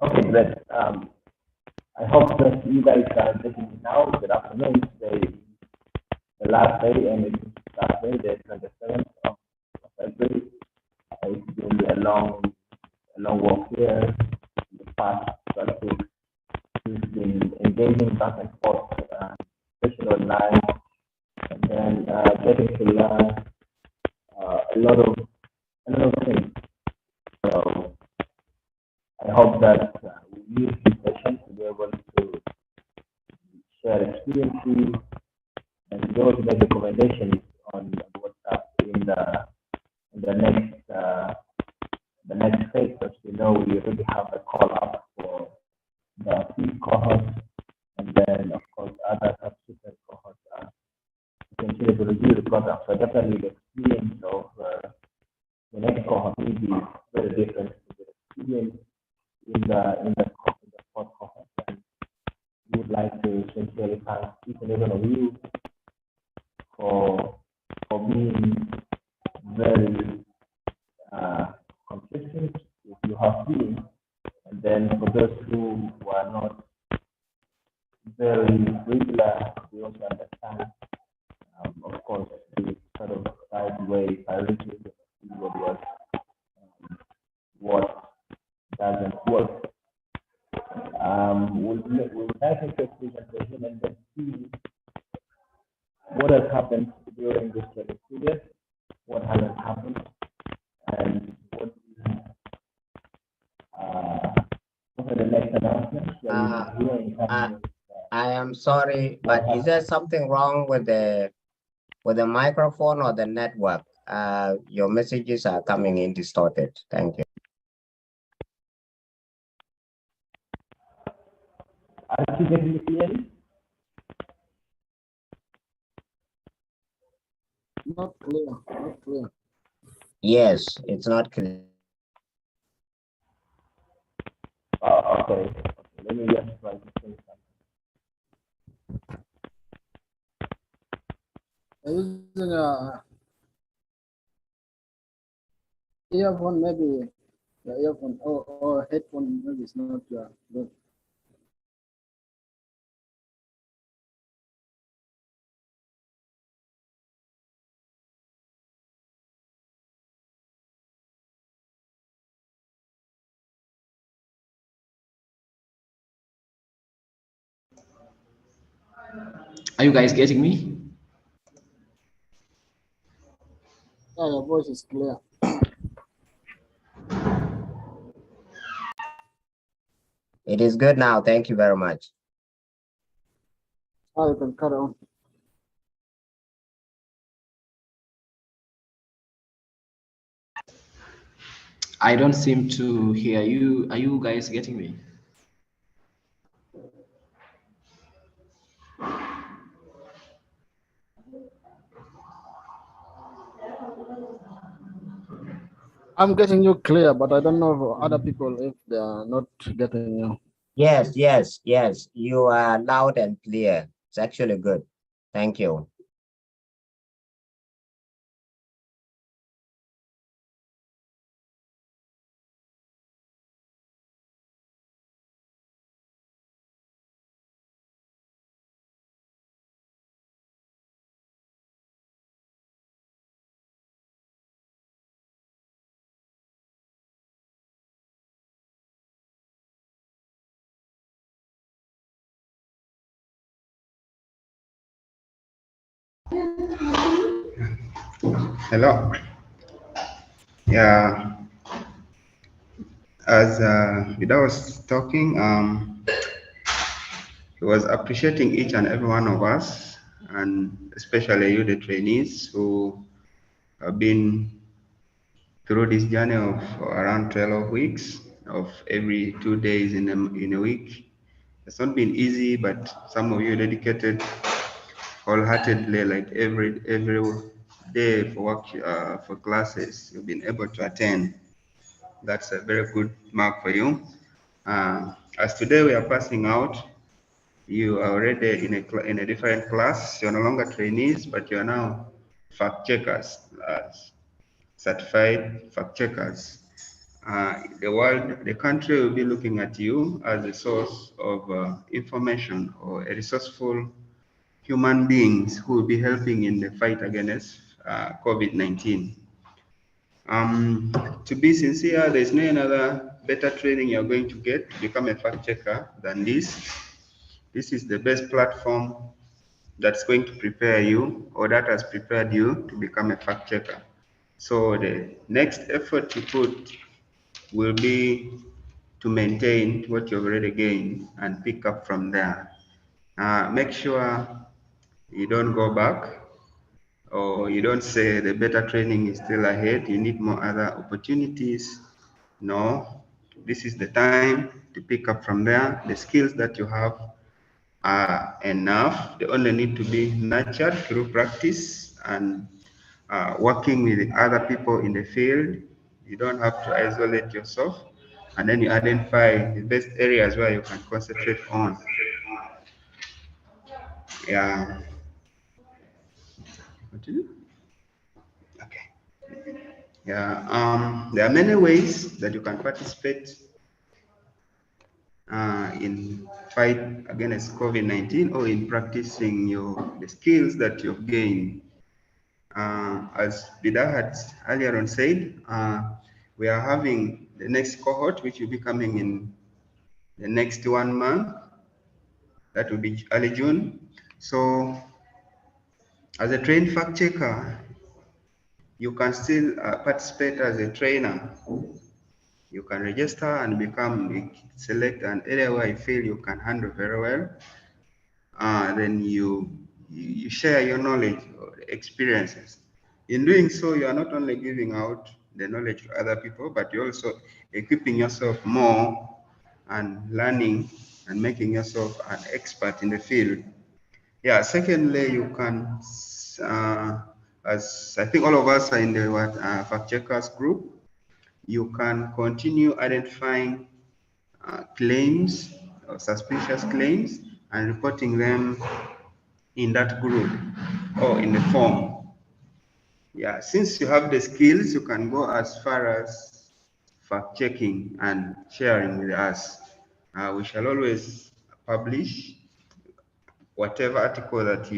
Okay, great. I hope that you guys are taking it now. Good afternoon. Today is the last day, and it's Saturday, the 27th of April. It's been a long walk here. In the past 12 weeks, we've been engaging back and forth, especially online, and then getting to learn a lot of things. So I hope that we use this session to be able to share experiences and be able to make recommendations on WhatsApp in the next phase. As we know, we already have a call up for the fifth cohort, and then of course other subsequent cohorts are continue to review the program. So definitely the experience of the next cohort will be very different to the experience in the fourth cohort. And we would like to sincerely thank each and every one of you for being very consistent, if you have been, and then for those who are not very regular, we also understand, of course, the sort of sideways priorities what doesn't work. We'll dive into a presentation and then see what has happened during this training period, what hasn't happened, and what are the next announcements that we Uh, will hear in I, coming. I am sorry, but is there something wrong with the microphone or the network? Your messages are coming in distorted. Thank you. Are you getting me clearly? Not clear, not clear. Yes, it's not clear. Okay. Let me just try to say something. Using a earphone, maybe the earphone or headphone, maybe it's not good. Are you guys getting me? Yeah, your voice is clear. It is good now. Thank you very much. Oh, you can cut on. I don't seem to hear you. Are you guys getting me? I'm getting you clear, but I don't know for other people if they are not getting you. Yes, yes, yes. You are loud and clear. It's actually good. Thank you. Hello. Yeah, as Vida was talking, he was appreciating each and every one of us, and especially you, the trainees, who have been through this journey of around 12 weeks, of every 2 days in a week. It's not been easy, but some of you dedicated wholeheartedly, like every day for work, for classes, you've been able to attend. That's a very good mark for you. As today we are passing out, you are already in a different class. You're no longer trainees, but you're now fact checkers, certified fact checkers. the world, the country will be looking at you as a source of information or a resourceful human beings who will be helping in the fight against COVID-19. To be sincere, there's no another better training you're going to get to become a fact checker than this. This is the best platform that's going to prepare you, or that has prepared you to become a fact checker. So the next effort you put will be to maintain what you've already gained and pick up from there. Make sure you don't go back, or you don't say the better training is still ahead, you need more other opportunities. No, this is the time to pick up from there. The skills that you have are enough. They only need to be nurtured through practice and working with other people in the field. You don't have to isolate yourself, and then you identify the best areas where you can concentrate on. Yeah. Continue. Okay. Yeah. There are many ways that you can participate in fight against COVID-19 or in practicing the skills that you've gained. As Bida had earlier on said, we are having the next cohort, which will be coming in the next 1 month. That will be early June. So as a trained fact checker, you can still participate as a trainer. You can register and select an area where you feel you can handle very well. Then you share your knowledge or experiences. In doing so, you are not only giving out the knowledge to other people, but you're also equipping yourself more and learning and making yourself an expert in the field. Yeah, secondly, you can, as I think all of us are in the fact checkers group, you can continue identifying claims or suspicious claims and reporting them in that group or in the form. Yeah, since you have the skills, you can go as far as fact checking and sharing with us. We shall always publish whatever article that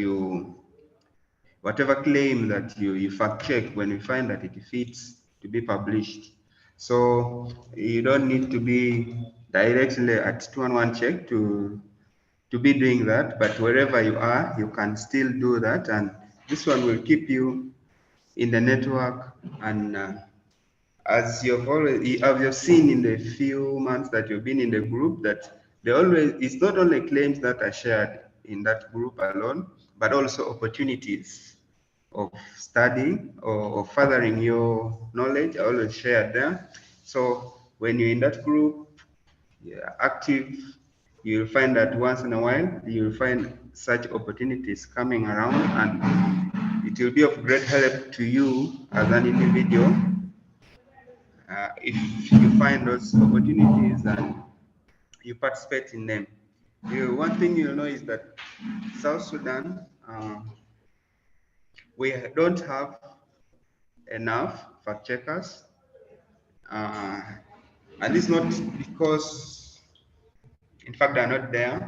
whatever claim that you fact check when we find that it fits to be published. So you don't need to be directly at 211 check to be doing that, but wherever you are, you can still do that, and this one will keep you in the network. And as you've seen in the few months that you've been in the group, that it's not only claims that are shared in that group alone, but also opportunities of studying or furthering your knowledge are always shared there. So when you're in that group, active, you'll find that once in a while, you'll find such opportunities coming around, and it will be of great help to you as an individual if you find those opportunities and you participate in them. One thing you'll know is that South Sudan, we don't have enough fact checkers, and it's not because, in fact, they're not there,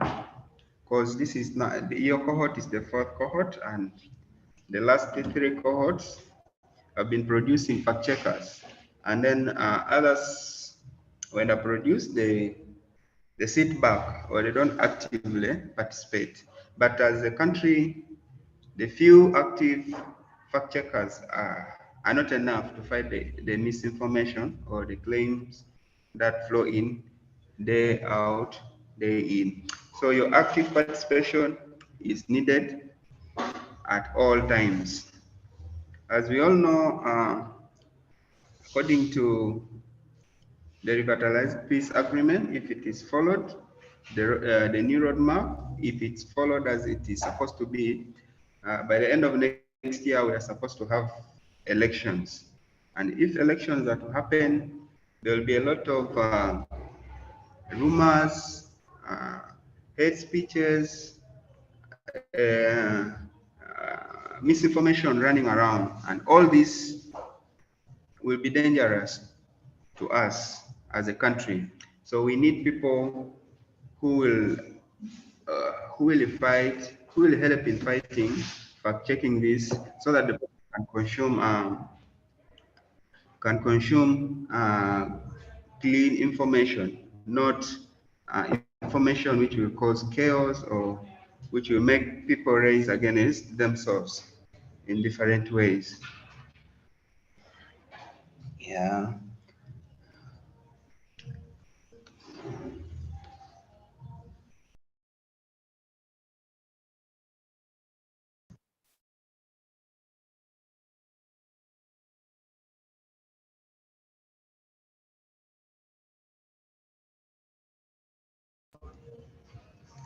because this is not, your cohort is the 4th cohort, and the last 3 cohorts have been producing fact checkers, and then others, when they're produced, they sit back or they don't actively participate. But as a country, the few active fact checkers are not enough to fight the misinformation or the claims that flow in day out, day in. So your active participation is needed at all times. As we all know, according to the Revitalized Peace Agreement, if it is followed, the new roadmap, if it's followed as it is supposed to be, by the end of next year, we are supposed to have elections. And if elections are to happen, there will be a lot of rumors, hate speeches, misinformation running around, and all this will be dangerous to us as a country. So we need people who will fight, who will help in fighting, fact checking this, so that the people can consume clean information, not information which will cause chaos or which will make people raise against themselves in different ways. Yeah.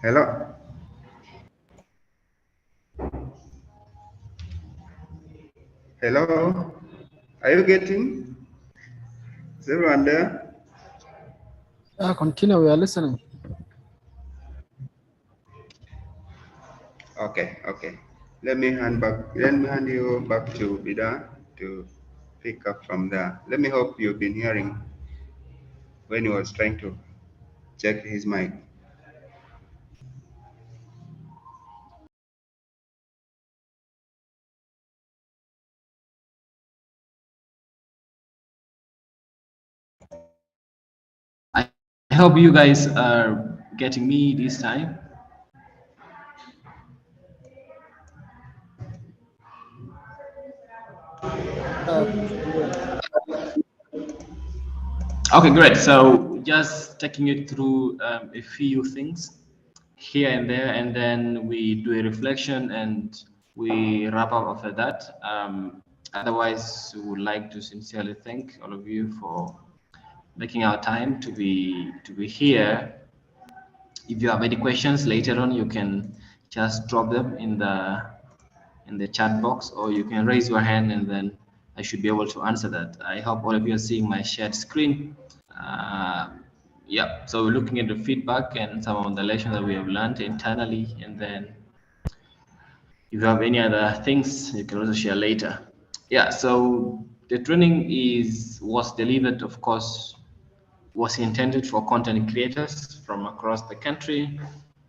Hello. Hello. Are you getting? Is everyone there? Yeah, continue. We are listening. Okay. Okay. Let me hand you back to Bida to pick up from there. Let me hope you've been hearing when he was trying to check his mic. I hope you guys are getting me this time. Okay, great. So just taking you through a few things here and there, and then we do a reflection and we wrap up after that. Otherwise, we would like to sincerely thank all of you for making our time to be here. If you have any questions later on, you can just drop them in the chat box, or you can raise your hand and then I should be able to answer that. I hope all of you are seeing my shared screen. Uh, yeah, so we're looking at the feedback and some of the lessons that we have learned internally, and then if you have any other things, you can also share later. Yeah, so the training was delivered, of course, was intended for content creators from across the country,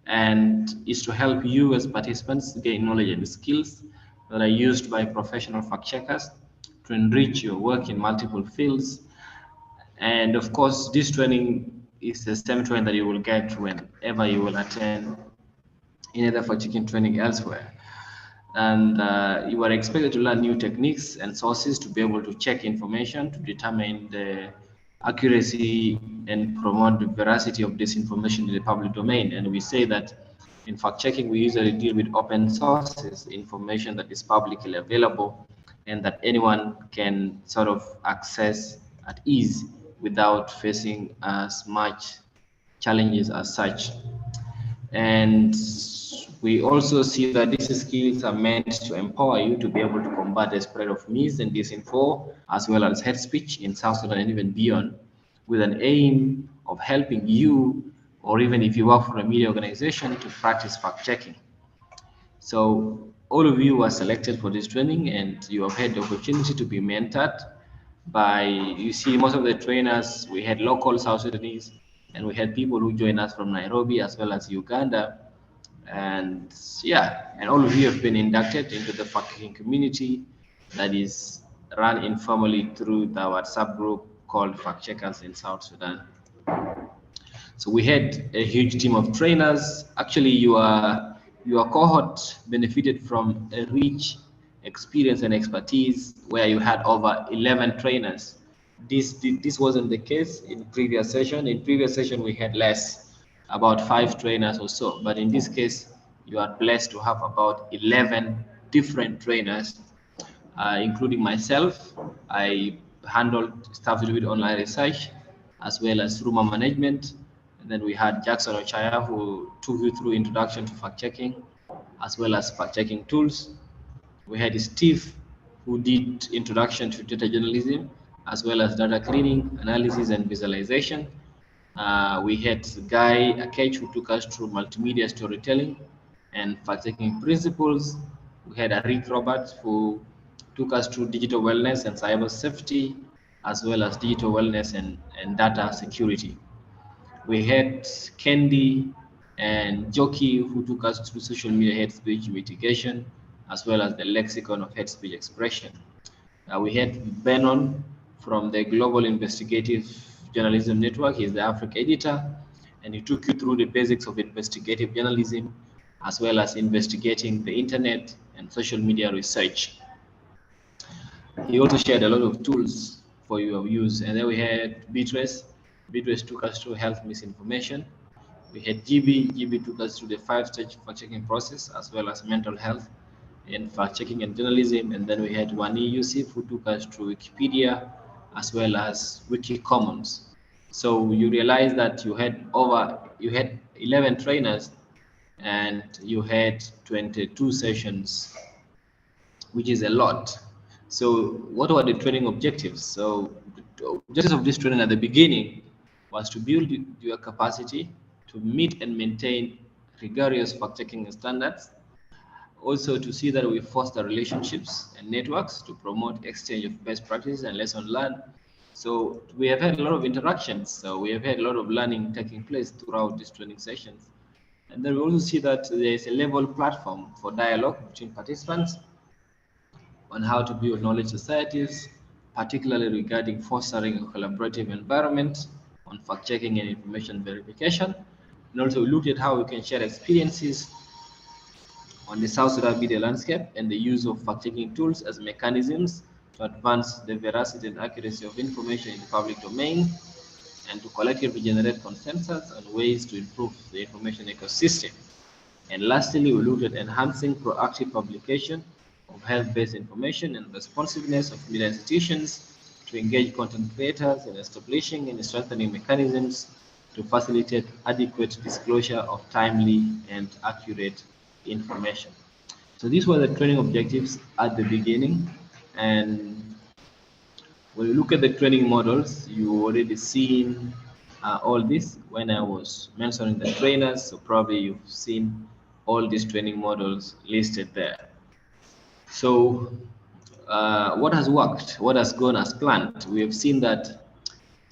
and is to help you as participants gain knowledge and skills that are used by professional fact checkers to enrich your work in multiple fields. And of course, this training is the same training that you will get whenever you will attend any other fact checking training elsewhere. And you are expected to learn new techniques and sources to be able to check information to determine the accuracy and promote the veracity of this information in the public domain. And we say that in fact checking, we usually deal with open sources, information that is publicly available and that anyone can sort of access at ease without facing as much challenges as such. And we also see that these skills are meant to empower you to be able to combat the spread of myths and disinfo, as well as hate speech in South Sudan and even beyond, with an aim of helping you, or even if you work for a media organization, to practice fact checking. So all of you were selected for this training, and you have had the opportunity to be mentored by, you see, most of the trainers, we had local South Sudanese, and we had people who joined us from Nairobi as well as Uganda. And yeah, and all of you have been inducted into the fact checking community that is run informally through the WhatsApp group called Fact Checkers in South Sudan. So we had a huge team of trainers. Actually, your cohort benefited from a rich experience and expertise where you had over 11 trainers. This wasn't the case in previous session. In previous session, we had less, about 5 trainers or so. But in this case, you are blessed to have about 11 different trainers, including myself. I handled staff to do with online research, as well as rumor management. And then we had Jackson Ochaya, who took you through introduction to fact checking, as well as fact checking tools. We had Steve, who did introduction to data journalism, as well as data cleaning, analysis, and visualization. We had Guy Akech, who took us through multimedia storytelling and fact-checking principles. We had Arik Roberts, who took us through digital wellness and cyber safety, as well as digital wellness and data security. We had Kendi and Jockey, who took us through social media hate speech mitigation, as well as the lexicon of hate speech expression. We had Benon from the Global Investigative Journalism Network. He's the Africa editor, and he took you through the basics of investigative journalism, as well as investigating the internet and social media research. He also shared a lot of tools for your use. And then we had Beatrice. Beatrice took us through health misinformation. We had GB. GB took us through the 5-stage fact-checking process, as well as mental health and fact-checking and journalism. And then we had Wani Yusuf, who took us through Wikipedia, as well as Wikicommons. So you realize that you had 11 trainers and you had 22 sessions, which is a lot. So what were the training objectives? So the objectives of this training at the beginning was to build your capacity to meet and maintain rigorous fact-checking standards. Also to see that we foster relationships and networks to promote exchange of best practices and lessons learned. So we have had a lot of interactions. So we have had a lot of learning taking place throughout these training sessions. And then we also see that there is a level platform for dialogue between participants on how to build knowledge societies, particularly regarding fostering a collaborative environment on fact-checking and information verification. And also we looked at how we can share experiences on the South Sudan media landscape and the use of fact-checking tools as mechanisms to advance the veracity and accuracy of information in the public domain, and to collectively generate consensus on ways to improve the information ecosystem. And lastly, we looked at enhancing proactive publication of health-based information and responsiveness of media institutions to engage content creators in establishing and strengthening mechanisms to facilitate adequate disclosure of timely and accurate information. So these were the training objectives at the beginning. And when you look at the training models, you already seen all this when I was mentioning the trainers. So probably you've seen all these training models listed there. So what has worked? What has gone as planned? We have seen that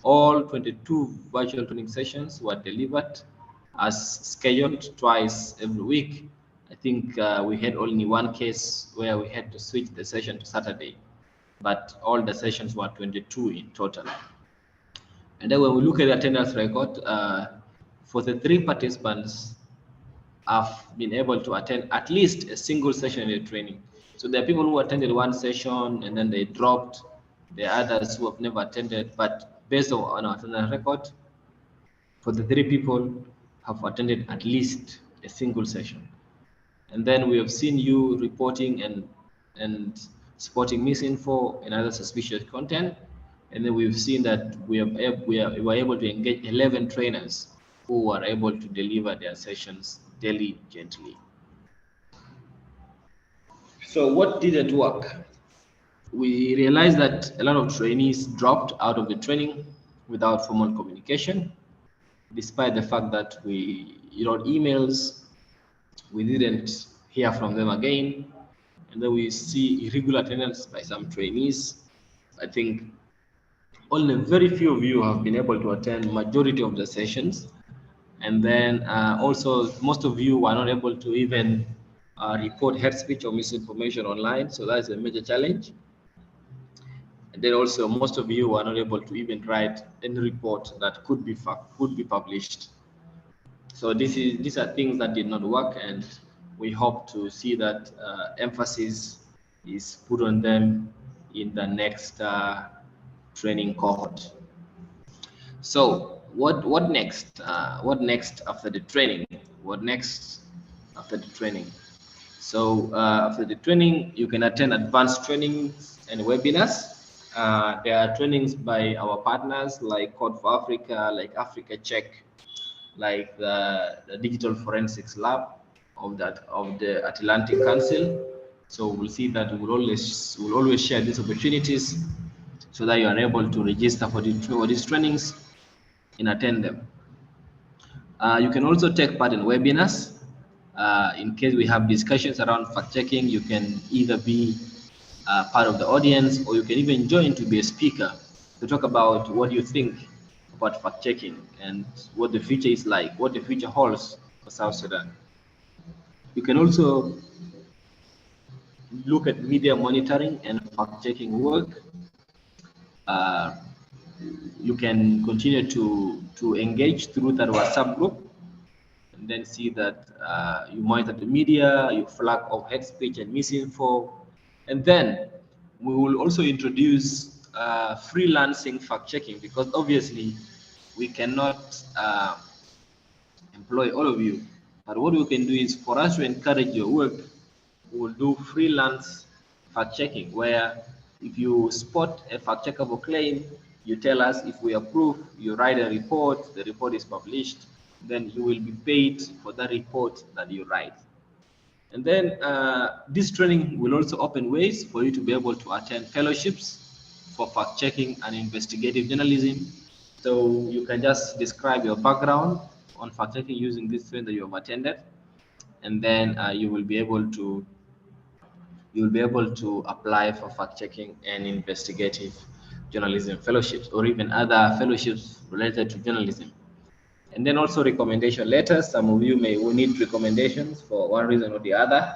all 22 virtual training sessions were delivered as scheduled twice every week. I think we had only one case where we had to switch the session to Saturday, but all the sessions were 22 in total. And then when we look at the attendance record, for the 3 participants have been able to attend at least a single session in the training. So there are people who attended one session and then they dropped. There are others who have never attended, but based on our attendance record, for the 3 people have attended at least a single session. And then we have seen you reporting and spotting misinfo and other suspicious content. And then we've seen that we were able to engage 11 trainers who were able to deliver their sessions diligently. So what didn't work? We realized that a lot of trainees dropped out of the training without formal communication, despite the fact that we wrote emails, we didn't hear from them again. And then we see irregular attendance by some trainees. I think only very few of you have been able to attend majority of the sessions. And then also most of you were not able to even report hate speech or misinformation online. So that's a major challenge. And then also most of you were not able to even write any report that could be published. So these are things that did not work, and we hope to see that emphasis is put on them in the next training cohort. So what next? What next after the training? What next after the training? So after the training, you can attend advanced trainings and webinars. There are trainings by our partners like Code for Africa, like Africa Check, like the Digital Forensics Lab of the Atlantic Council. So we'll see that we'll always share these opportunities so that you are able to register for these trainings and attend them. You can also take part in webinars. In case we have discussions around fact-checking, you can either be part of the audience, or you can even join to be a speaker. to talk about what you think about fact-checking and what the future is like, what the future holds for South Sudan. You can also look at media monitoring and fact-checking work. You can continue to engage through that WhatsApp group, and then see that you monitor the media, you flag of hate speech and misinfo, and then we will also introduce freelancing fact-checking, because obviously we cannot employ all of you. But what we can do is, for us to encourage your work, we will do freelance fact-checking, where if you spot a fact-checkable claim, you tell us. If we approve, you write a report, the report is published, then you will be paid for that report that you write. And then this training will also open ways for you to be able to attend fellowships for fact-checking and investigative journalism. So you can just describe your background on fact-checking using this training that you have attended, and then you will be able to apply for fact-checking and investigative journalism fellowships, or even other fellowships related to journalism. And then also recommendation letters. Some of you may need recommendations for one reason or the other.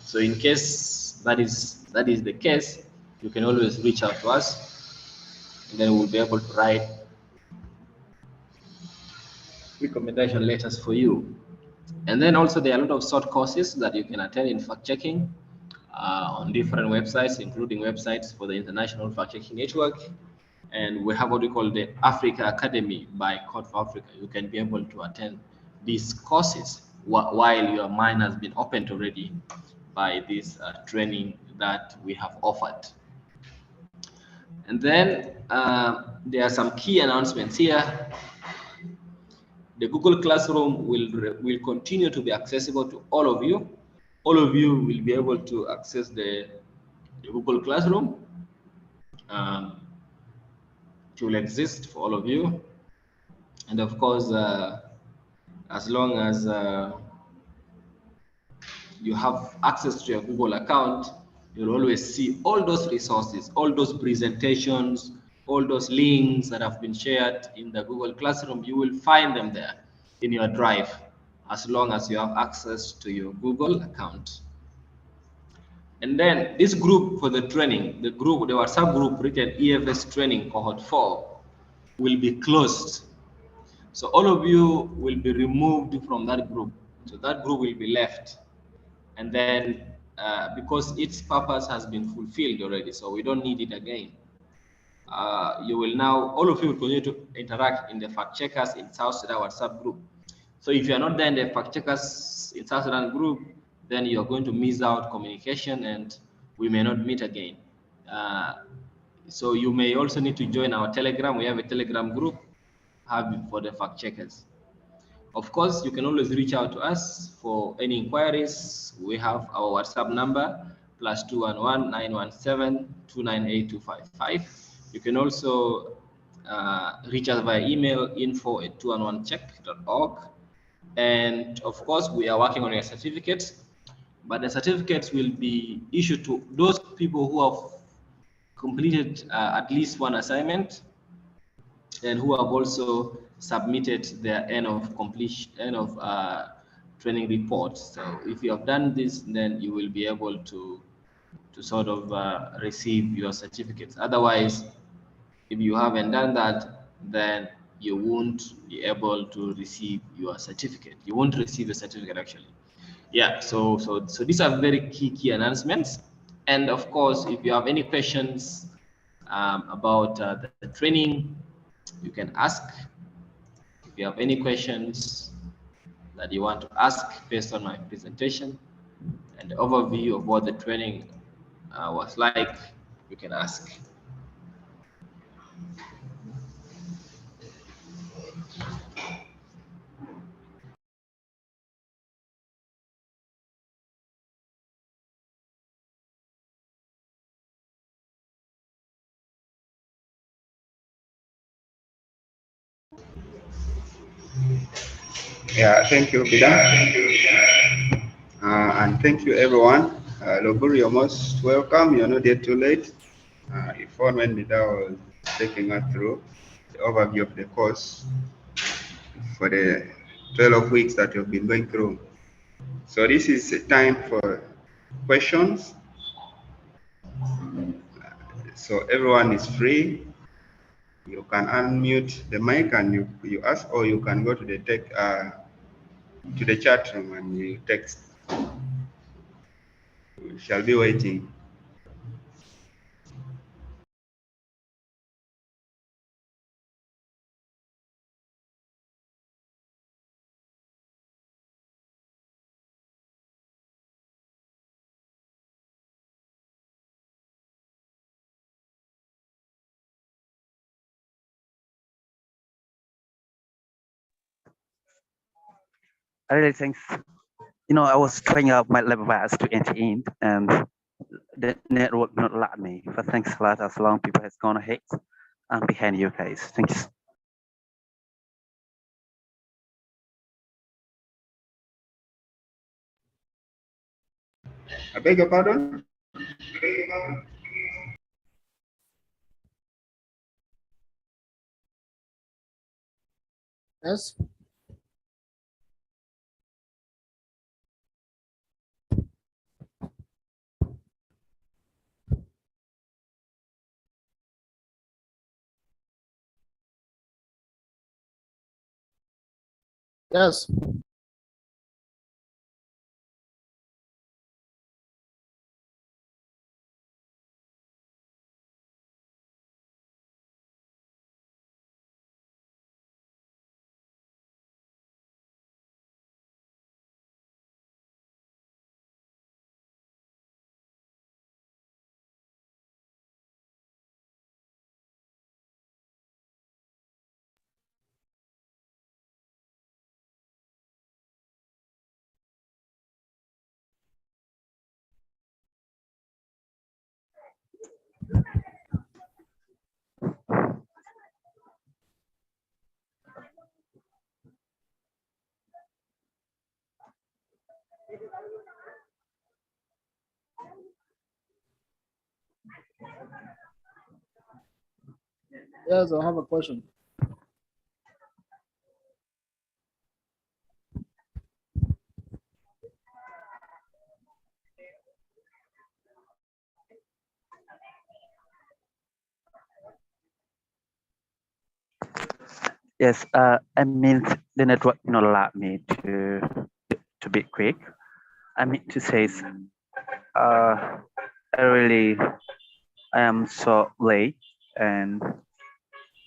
So in case that is the case, you can always reach out to us, and then we'll be able to write recommendation letters for you. And then also there are a lot of short courses that you can attend in fact-checking on different websites, including websites for the International Fact-Checking Network. And we have what we call the Africa Academy by Code for Africa. You can be able to attend these courses while your mind has been opened already by this training that we have offered. And then there are some key announcements here. The Google Classroom will continue to be accessible to all of you. All of you will be able to access the Google Classroom. It will exist for all of you. And of course, as long as you have access to your Google account, you'll always see all those resources, all those presentations, all those links that have been shared in the Google Classroom. You will find them there in your drive, as long as you have access to your Google account. And then this group for the training, the WhatsApp group written EFS training cohort 4 will be closed. So all of you will be removed from that group. So that group will be left. And then because its purpose has been fulfilled already, so we don't need it again. You will now, all of you will continue to interact in the fact checkers in South Sudan WhatsApp group. So if you're not there in the fact checkers in South Sudan group, then you're going to miss out communication and we may not meet again. So you may also need to join our Telegram. We have a Telegram group for the fact checkers. Of course, you can always reach out to us for any inquiries. We have our WhatsApp number, +211 917 298 255. You can also reach us via email, info@211check.org. And of course, we are working on your certificates, but the certificates will be issued to those people who have completed at least one assignment and who have also submitted their end of training report. So if you have done this, then you will be able to sort of receive your certificates. Otherwise, if you haven't done that, then you won't be able to receive your certificate. You won't receive the certificate actually. Yeah, so these are very key announcements. And of course, if you have any questions about the training, you can ask. If you have any questions that you want to ask based on my presentation and the overview of what the training was like, you can ask. Yeah, thank you, Bida. And thank you, everyone. Lobur, you're most welcome. You're not yet too late. Your phone when Bida was taking us through the overview of the course for the 12 weeks that you've been going through. So this is a time for questions. So everyone is free. You can unmute the mic and you ask, or you can go to the to the chat room and you text. We shall be waiting. I really think, I was trying out my level best to enter in, and the network not let me. But thanks a lot. As long people has gone ahead, I'm behind you guys. Thanks. I beg your pardon? Yes. Yes. Yes, I have a question. Yes, I mean the network not allow me to be quick. I mean to say, I am so late, and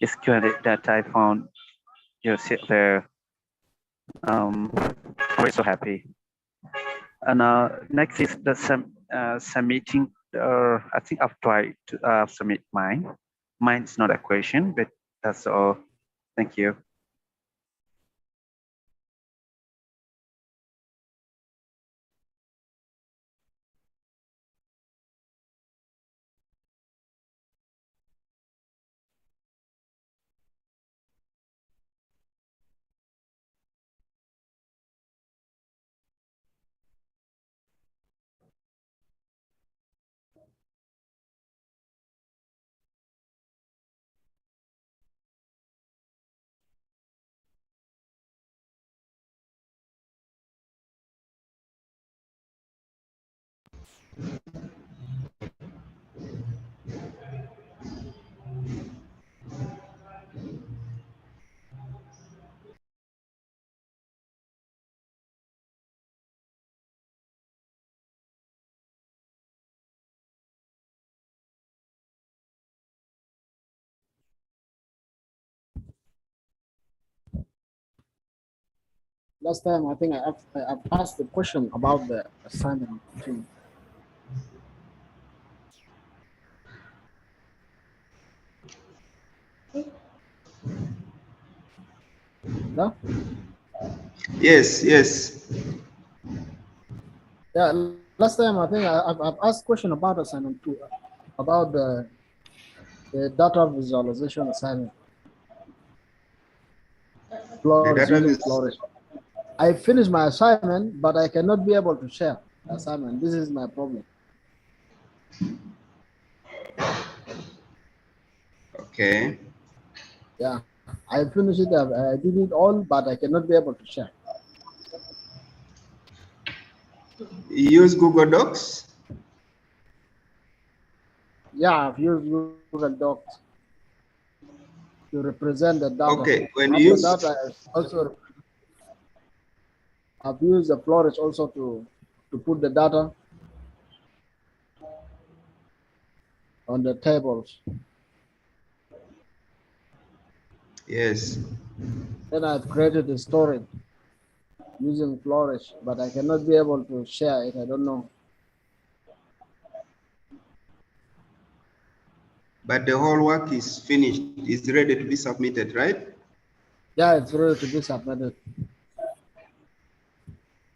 it's good that I found you sit there. We're so happy. And next is the submitting. I think I've tried to submit mine. Mine's not a question, but that's all. Thank you. Last time, I think I've asked the question about the assignment too. No? Yes, yes. Yeah, last time I think I've asked question about assignment too, about the data visualization assignment. Flores, using Flores. I finished my assignment, but I cannot be able to share the assignment. This is my problem. Okay. Yeah, I finished it. I did it all, but I cannot be able to share. You use Google Docs? Yeah, I've used Google Docs to represent the data. Okay, when you After use, that, I also I've used the Flourish also to put the data on the tables. yes. Then I've created a storage using Flourish, but I cannot be able to share it. I don't know. But the whole work is finished, it's ready to be submitted, right? Yeah, it's ready to be submitted.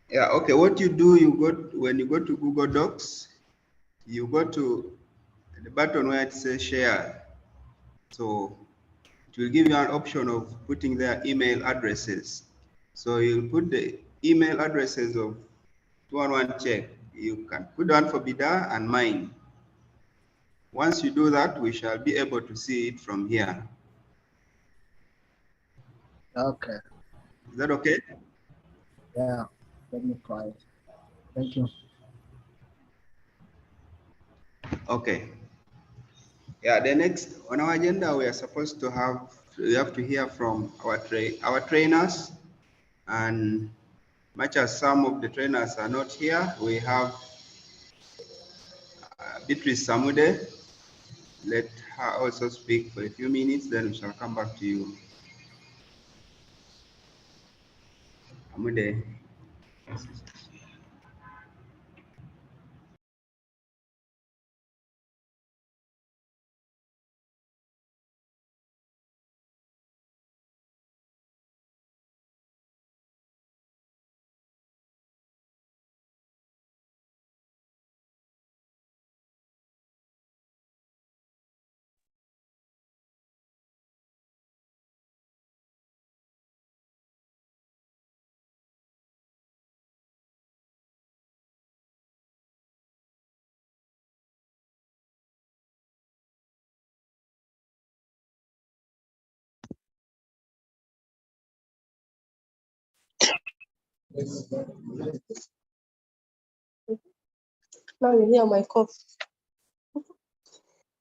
Yeah, okay. What you do, when you go to Google Docs, you go to the button where it says share. So it will give you an option of putting their email addresses. So you'll put the email addresses of 211 check. You can put one for Bida and mine. Once you do that, we shall be able to see it from here. Okay. Is that okay? Yeah. Let me try it. Thank you. Okay. Yeah, the next on our agenda, we have to hear from our trainers, and much as some of the trainers are not here, we have Beatrice Samude. Let her also speak for a few minutes, then we shall come back to you. Samude. Now you hear my cough.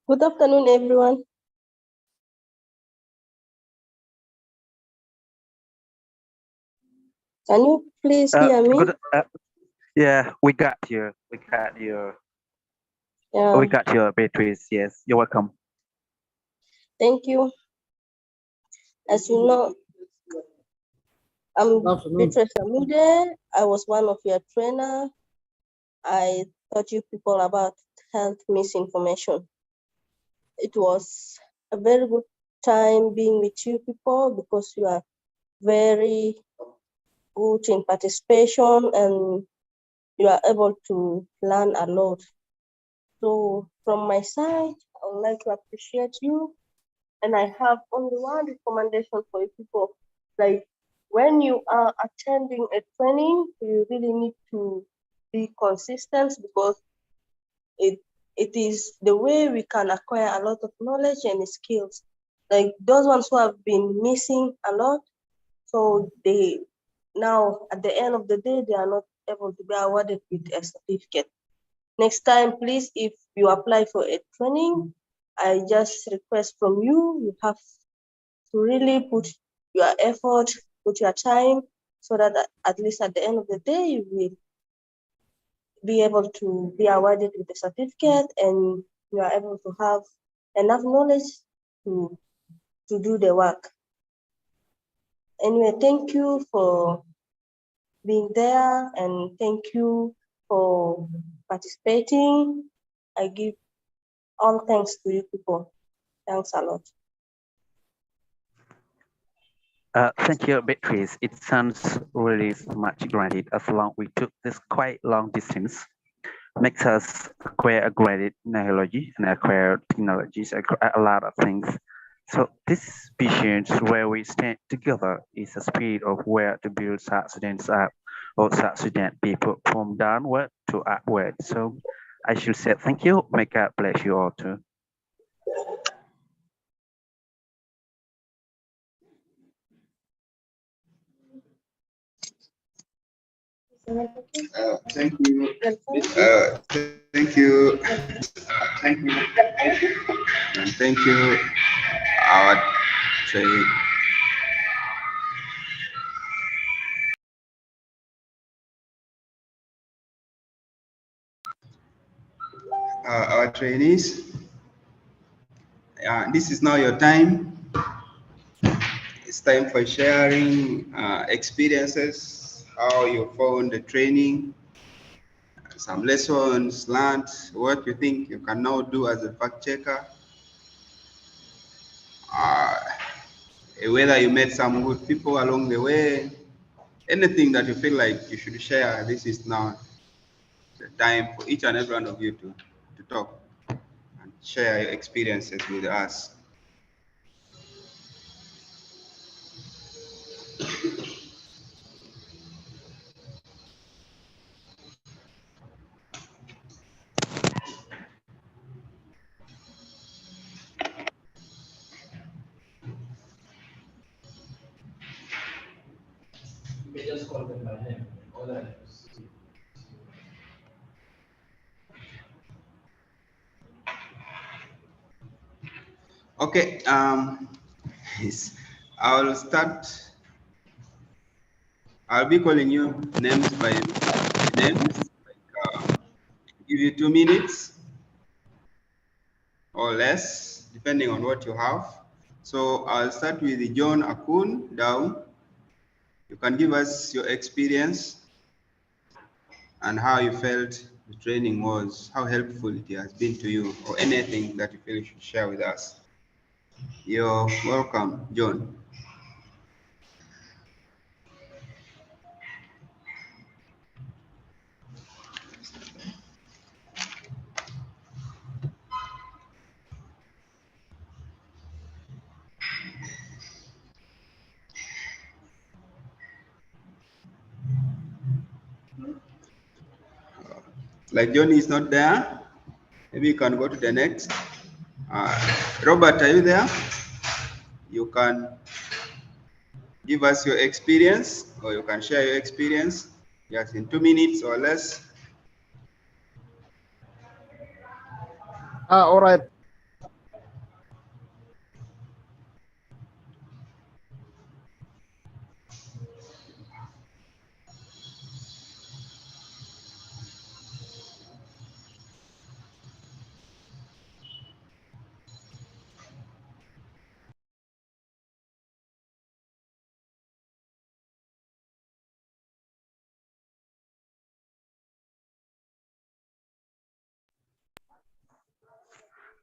Good afternoon, everyone. Can you please hear me? Yeah, we got you. We got you. Yeah, We got your Beatrice. Yes, you're welcome. thank you. As you know, I'm Good afternoon. Beatrice Amude. I was one of your trainer. I taught you people about health misinformation. It was a very good time being with you people because you are very good in participation and you are able to learn a lot. So from my side, I would like to appreciate you. And I have only one recommendation for you people. Like when you are attending a training, you really need to be consistent because it is the way we can acquire a lot of knowledge and skills. Like those ones who have been missing a lot, so they now at the end of the day they are not able to be awarded with a certificate. Next time, please, if you apply for a training, I just request from you, you have to really put your effort, put your time, so that at least at the end of the day, you will be able to be awarded with a certificate and you are able to have enough knowledge to do the work. Anyway, thank you for being there and thank you for participating. I give all thanks to you people. Thanks a lot. Thank you, Beatrice. It sounds really much granted as long we took this quite long distance. Makes us acquire a great knowledge and acquire technologies, acquire a lot of things. So this vision where we stand together is a spirit of where to build South Sudan's up or South Sudan people from downward to upward. So I should say thank you. May God bless you all too. Thank you. Thank you. Thank you. And thank you, our trade. Our trainees. This is now your time. It's time for sharing experiences, how you found the training, some lessons learned, what you think you can now do as a fact checker, whether you met some good people along the way, anything that you feel like you should share. This is now the time for each and every one of you to talk and share your experiences with us. You can just call them by name. All that. Okay, I'll start. I'll be calling you names by names. Give you 2 minutes or less, depending on what you have. So I'll start with John Akun down. You can give us your experience and how you felt the training was, how helpful it has been to you, or anything that you feel you should share with us. You're welcome, John. Like John is not there, maybe you can go to the next. Robert, are you there? You can give us your experience, or you can share your experience, just in 2 minutes or less. All right.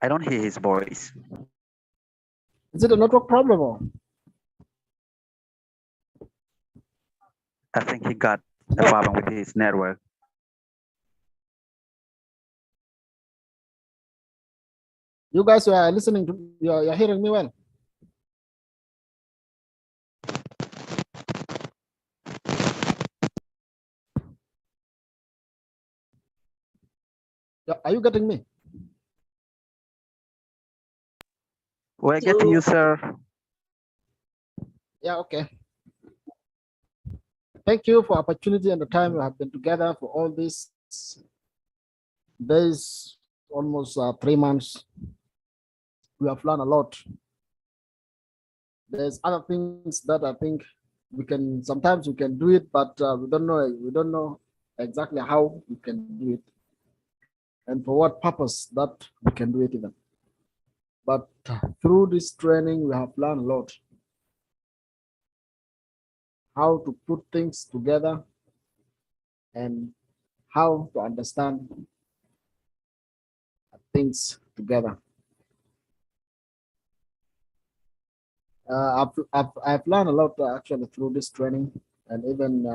I don't hear his voice. Is it a network problem or? I think he got a problem with his network. You guys are listening to, you're hearing me well? Are you getting me? We're getting you, sir. Yeah, okay. Thank you for opportunity and the time we have been together for all these days, almost 3 months. We have learned a lot. There's other things that I think sometimes we can do it, but we don't know exactly how we can do it and for what purpose that we can do it even. But through this training, we have learned a lot. How to put things together and how to understand things together. I've learned a lot actually through this training, and even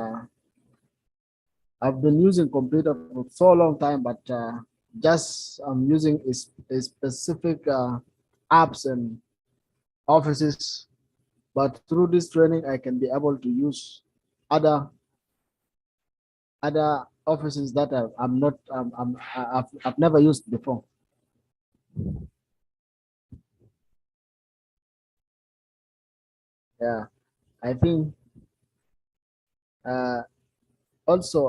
I've been using computer for so long time, but just I'm using a specific apps and offices. But through this training, I can be able to use other offices that I've never used before. Yeah, I think Also,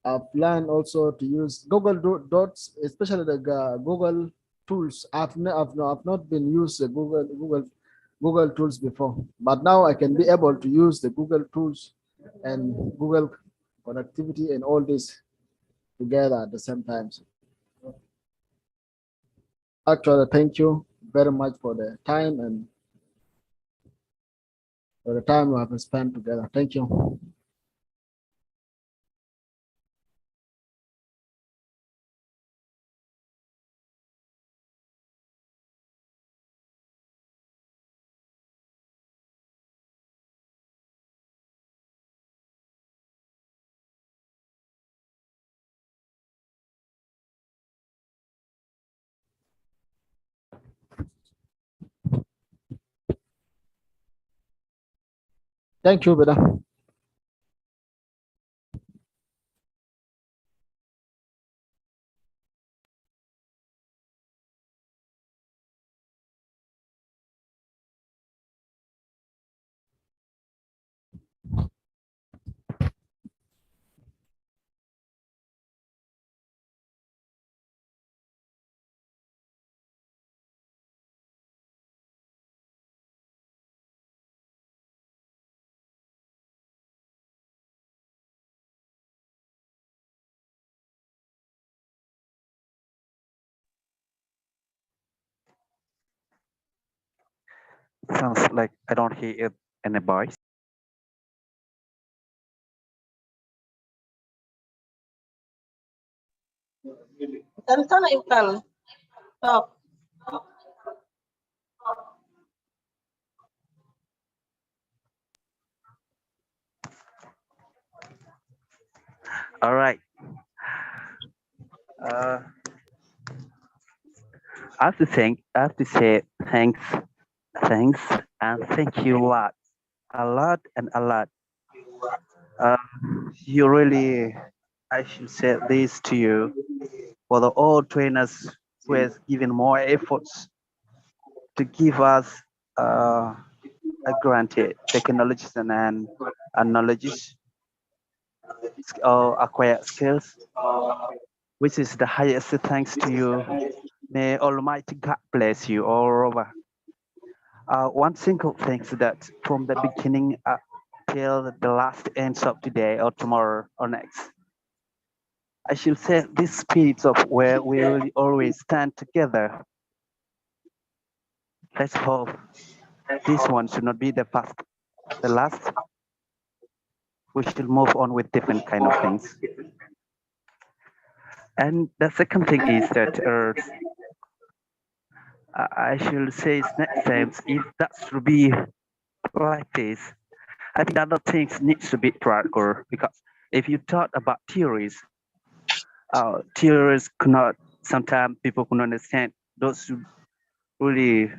I've learned also to use Google Docs, especially the Google tools. I've not been used the Google tools before, but now I can be able to use the Google tools and Google connectivity and all this together at the same time. Actually, thank you very much for the time and for the time we have spent together. Thank you. Thank you, Beda. Sounds like I don't hear any voice. Tantana, you can talk. All right. I have to say thanks, and thank you a lot and a lot. You really, I should say this to you, for the all trainers who has given more efforts to give us uh, a granted technologies and knowledge, acquire skills, which is the highest thanks to you. May Almighty God bless you all over. One single thing is that from the beginning till the last ends of today or tomorrow or next, I should say this spirit of where we will always stand together. Let's hope this one should not be the first, the last. We should move on with different kind of things. And the second thing is that I should say next time if that should be like this, I think other things needs to be practical, because if you talk about theories, theories could not, sometimes people could not understand those who really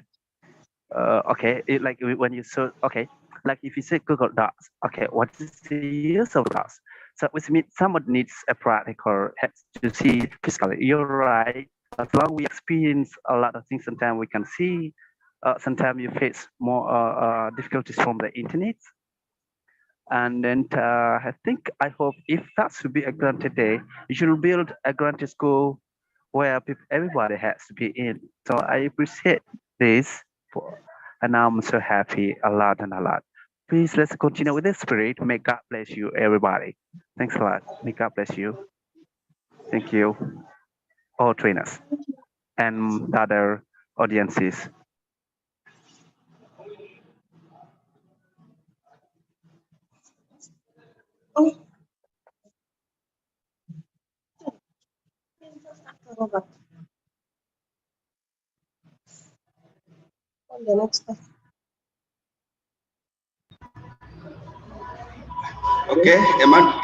okay, like when you search, okay, like if you say Google Docs, okay, what is the use of Docs? So which means someone needs a practical to see physically. You're right. As long we experience a lot of things, sometimes we can see. Sometimes you face more difficulties from the internet. And then I hope if that should be a granted day, you should build a granted school where everybody has to be in. So I appreciate this, and I'm so happy a lot and a lot. Please let's continue with this spirit. May God bless you, everybody. Thanks a lot. May God bless you. Thank you, all trainers and the other audiences. The next one. Okay, Emmanuel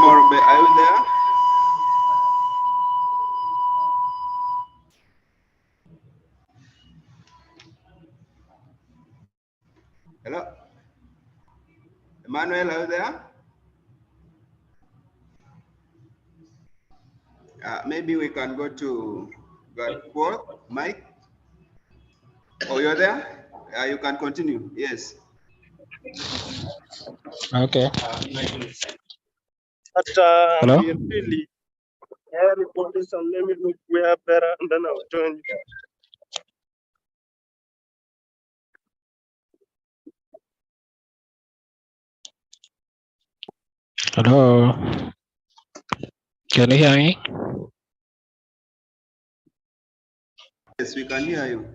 Morbe, are you there? Hello? Emmanuel, are you there? Maybe we can go to Quoth, Mike. Oh, you're there? You can continue. Yes. Okay. But Hello? we really have information. Let me look where better, and then I'll join you. Hello? Can you hear me? Yes, we can hear you.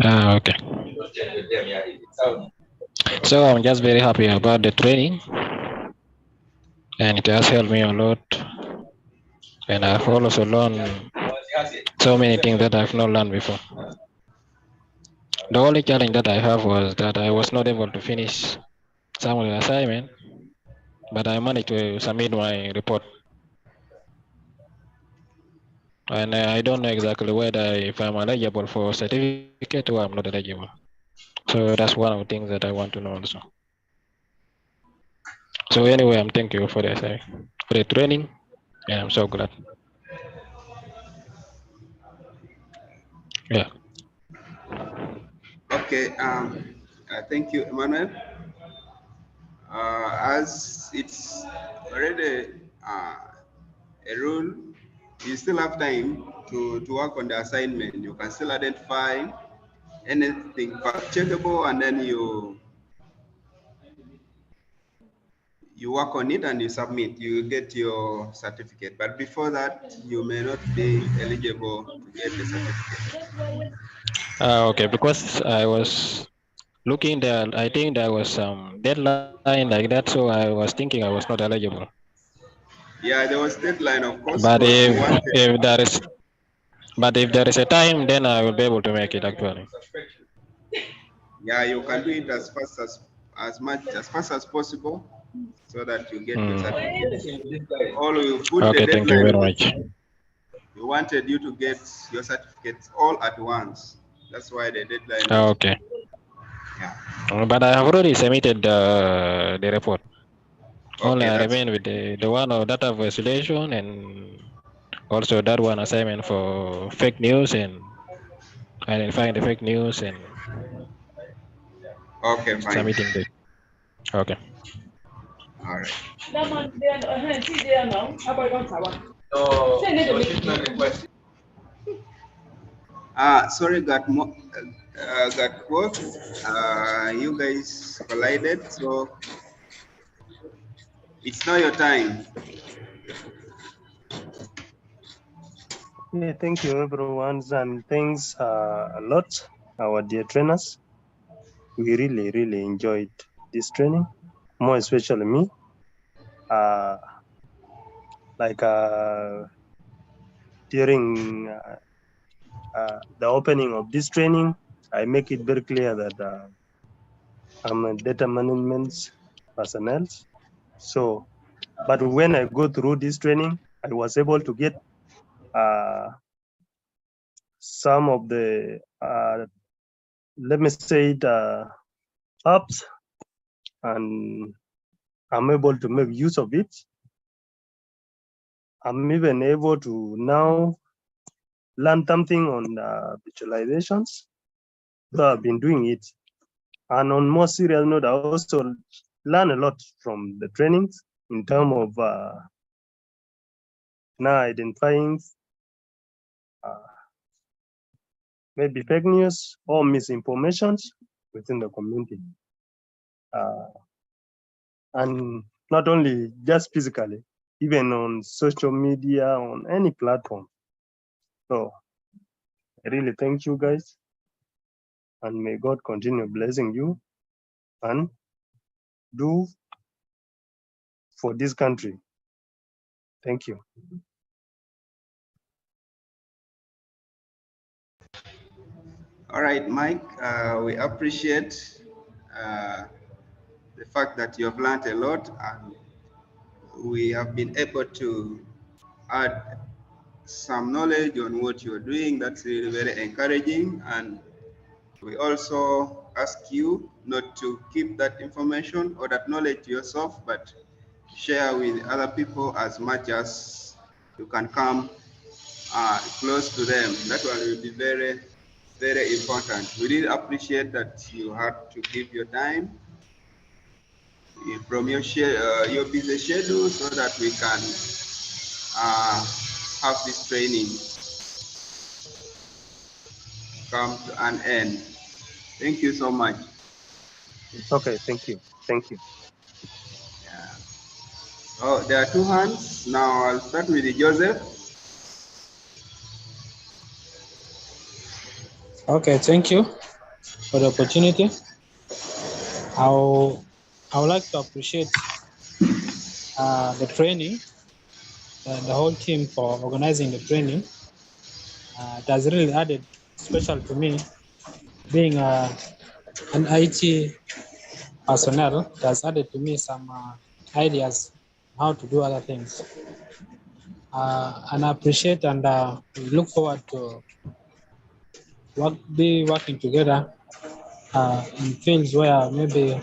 Okay. So I'm just very happy about the training, and it has helped me a lot. And I've also learned so many things that I've not learned before. The only challenge that I have was that I was not able to finish some of the assignment, but I managed to submit my report. And I don't know exactly whether if I'm eligible for certificate or I'm not eligible. So that's one of the things that I want to know also. So anyway, I'm thank you for the training, and I'm so glad. Yeah. Okay. Thank you, Emmanuel. As it's already a rule, you still have time to work on the assignment. You can still identify anything checkable, and then you work on it and you submit. You get your certificate. But before that, you may not be eligible to get the certificate. Okay, because I was looking there, I think there was some deadline like that, so I was thinking I was not eligible. Yeah, there was deadline, of course. But if there is a time, then I will be able to make it actually. Yeah, you can do it as fast as possible, so that you get your certificate. All you put Okay, the thank you very deadline. much. We wanted you to get your certificates all at once. That's why the deadline was. Okay. Yeah. But I have already submitted the report. Only Okay, I remain with the one of data isolation and also that one assignment for fake news and identifying the fake news and okay, fine. submitting the. Okay. All right. Sorry, got both. You guys collided, so it's now your time. Yeah, thank you, everyone, and thanks a lot, our dear trainers. We really, really enjoyed this training, more especially me. During the opening of this training, I make it very clear that I'm a data management personnel. So, but when I go through this training, I was able to get some of the, let me say it, apps, and I'm able to make use of it. I'm even able to now learn something on visualizations. So I've been doing it. And on more serious note, I also learn a lot from the trainings in terms of now identifying maybe fake news or misinformation within the community. And not only just physically, even on social media, on any platform. So I really thank you guys, and may God continue blessing you and do for this country. Thank you. All right, Mike, we appreciate the fact that you have learned a lot, and we have been able to add some knowledge on what you're doing. That's really very encouraging. And we also ask you not to keep that information or that knowledge to yourself, but share with other people as much as you can come close to them. That one will be very very important. We really appreciate that you had to give your time from your busy schedule so that we can have this training come to an end. Thank you so much. Okay, thank you. Thank you. Yeah. Oh, there are two hands. Now I'll start with Joseph. Okay, thank you for the opportunity. I would like to appreciate the training and the whole team for organizing the training. It has really added special to me being an IT personnel. It has added to me some ideas how to do other things. And I appreciate and look forward to be working together in fields where maybe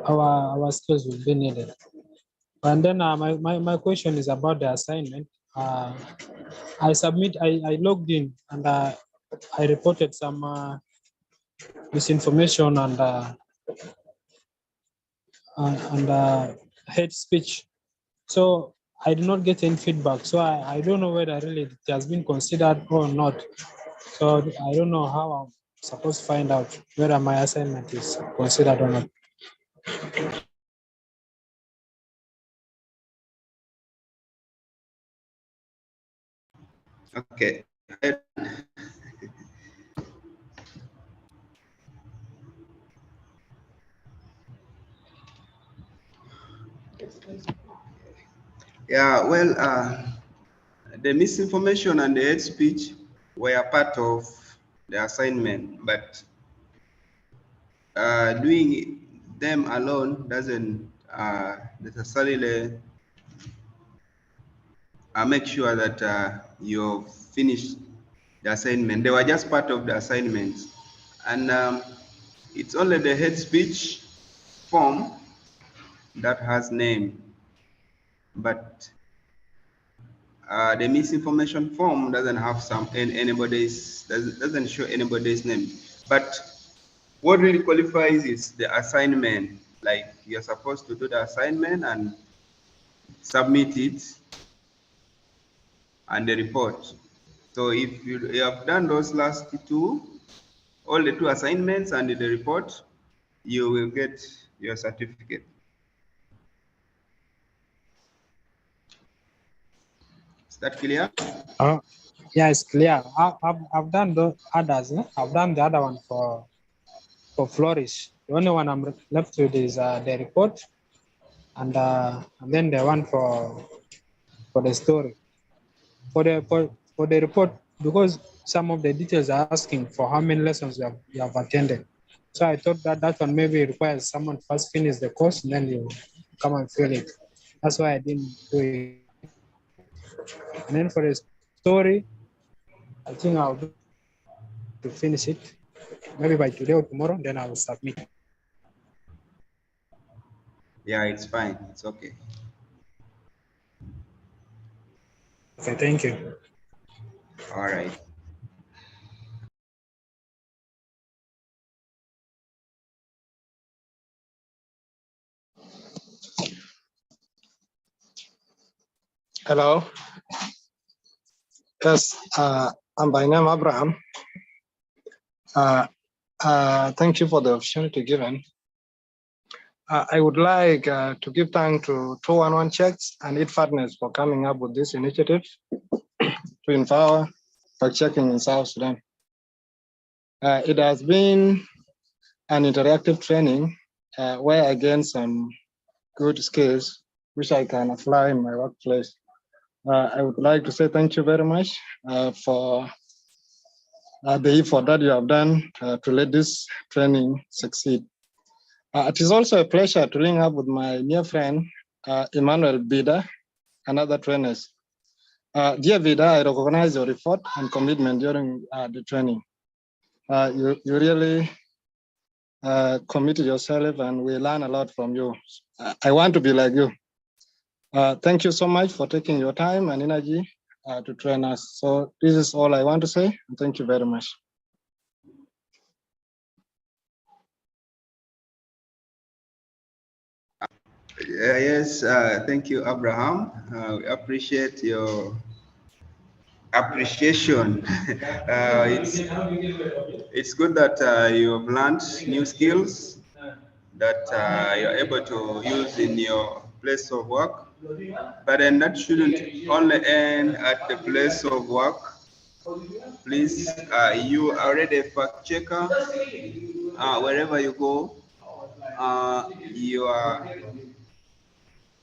our skills will be needed. And then my question is about the assignment. I logged in and I reported some misinformation and hate speech. So I did not get any feedback. So I don't know whether really it has been considered or not. So I don't know how I'm supposed to find out whether my assignment is considered or not. Okay. Yeah, well, the misinformation and the hate speech were part of the assignment, but doing them alone doesn't necessarily make sure that you've finished the assignment. They were just part of the assignment. And it's only the hate speech form that has name, but the misinformation form doesn't have doesn't show anybody's name. But what really qualifies is the assignment. Like, you're supposed to do the assignment and submit it and the report. So if you have done those last two, all the two assignments and the report, you will get your certificate. Is that clear? Yeah, it's clear. I've done the others. I've done the other one for Flourish. The only one I'm left with is the report, and then the one for the story. For the report, because some of the details are asking for how many lessons you have attended. So I thought that one maybe requires someone first finish the course and then you come and fill it. That's why I didn't do it. And then for the story, I think I'll do to finish it maybe by today or tomorrow, then I will submit. Yeah, it's fine. It's okay. Okay, thank you. All right. Hello. Yes, I'm by name Abraham. Thank you for the opportunity given. I would like to give thanks to 211 Checks and its partners for coming up with this initiative to empower fact-checking in South Sudan. It has been an interactive training where I gained some good skills which I can apply in my workplace. I would like to say thank you very much for the effort that you have done to let this training succeed. It is also a pleasure to link up with my dear friend, Emmanuel Bida, and other trainers. Dear Vida, I recognize your effort and commitment during the training. You really committed yourself and we learn a lot from you. I want to be like you. Thank you so much for taking your time and energy to train us. So this is all I want to say. Thank you very much. Yes, thank you, Abraham. We appreciate your appreciation. It's good that you have learned new skills that you're able to use in your place of work. But then that shouldn't only end at the place of work. Please, you are already a fact checker. Wherever you go, you are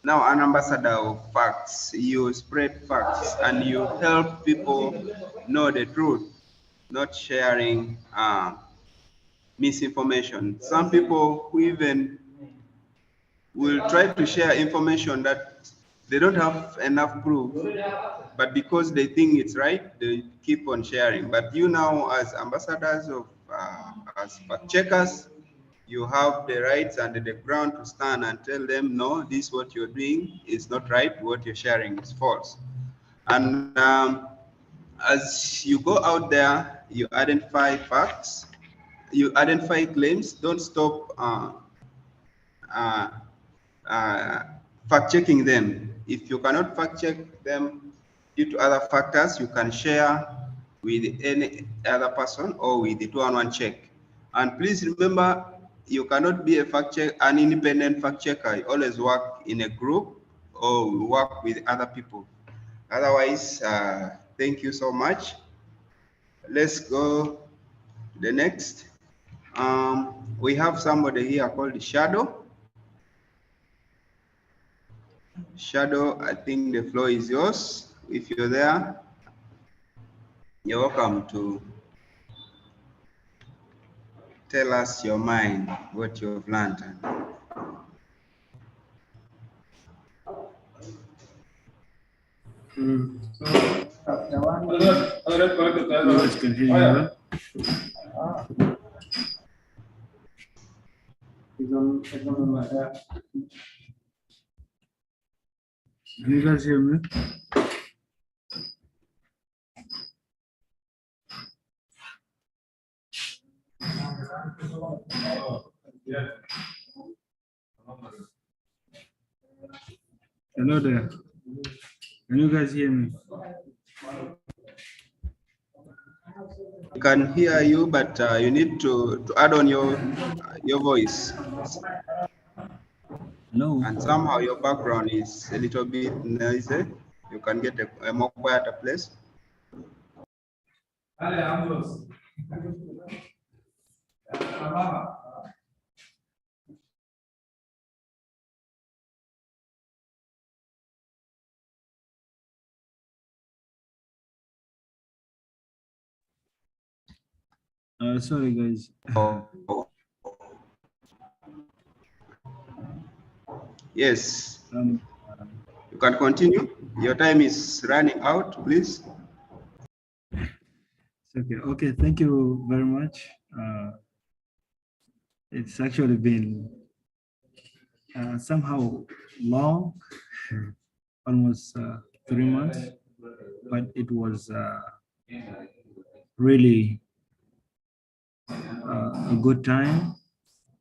now an ambassador of facts. You spread facts and you help people know the truth, not sharing misinformation. Some people who even will try to share information that they don't have enough proof, but because they think it's right, they keep on sharing. But you now, as ambassadors of, as fact checkers, you have the rights and the ground to stand and tell them, no, this what you're doing is not right, what you're sharing is false. And as you go out there, you identify facts, you identify claims, don't stop fact checking them. If you cannot fact check them due to other factors, you can share with any other person or with the 2-on-1 check. And please remember, you cannot be a an independent fact checker. You always work in a group or work with other people. Otherwise, thank you so much. Let's go to the next. We have somebody here called Shadow. Shadow, I think the floor is yours. If you're there, you're welcome to tell us your mind, what you've learned. You guys can hear me, right? Can you guys hear me? Hello there. Can you guys hear me? We can hear you, but you need to add on your voice. Hello. And somehow your background is a little bit noisy. You can get a more quieter place. Sorry, guys. Yes. You can continue. Your time is running out, please. Okay. Okay. Thank you very much. It's actually been somehow long, almost 3 months, but it was really a good time